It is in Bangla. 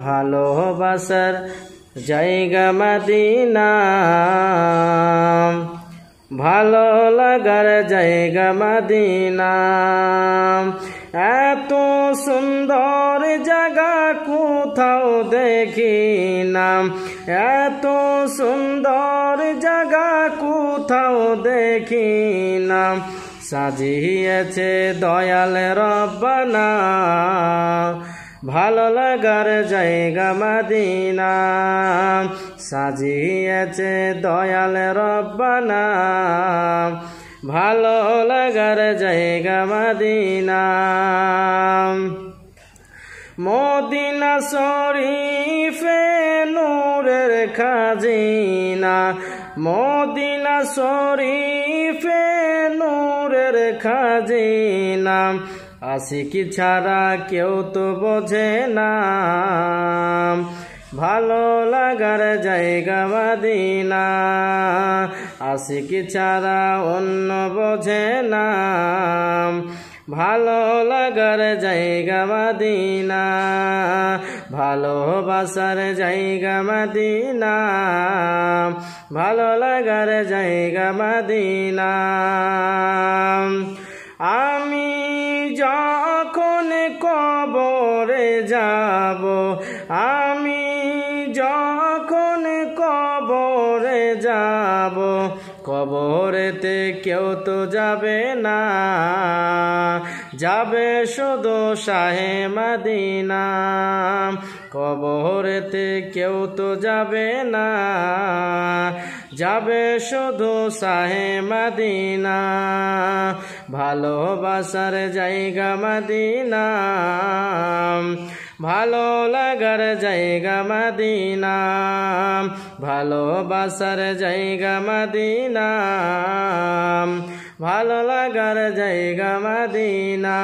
ভালোবাসার জায়গা মদিনা, ভালো লাগার জায়গা মদিনা। এত সুন্দর জায়গা কোথাও দেখি না, এত সুন্দর জায়গা কোথাও দেখি না। সাজিয়েছে দয়াল রব্বানা, ভালো লাগার জায়গা মদিনা। সাজিয়েছে দয়াল রব্বানা, ভালো লাগার জায়গা মদিনা। মদিনা শরীফে নূরের খাজিনা, মদিনা শরীফে নূরের খাজিনা। আশিকি ছাড়া কেউ তো বোঝে না, ভালো লাগার জায়গা মদিনা। আশিকি ছাড়া অন্য বোঝে না, ভালো লাগার জায়গা মদিনা। ভালোবাসার জায়গা মদিনা, ভালো লাগার জায়গা মদিনা। আমি যখন কবরে যাব, আমি যখন কবরে যাব, কবরেতে কেউ তো যাবে না, যাবে শুধু শাহে মদিনা। কবরেতে কেউ তো যাবে না, যাবে শুধু শাহে মদিনা। ভালোবাসার জায়গা মদিনা, ভালো লাগার জায়গা মদিনা। ভালোবাসার জায়গা মদিনা, ভালো লাগার জায়গা মদিনা।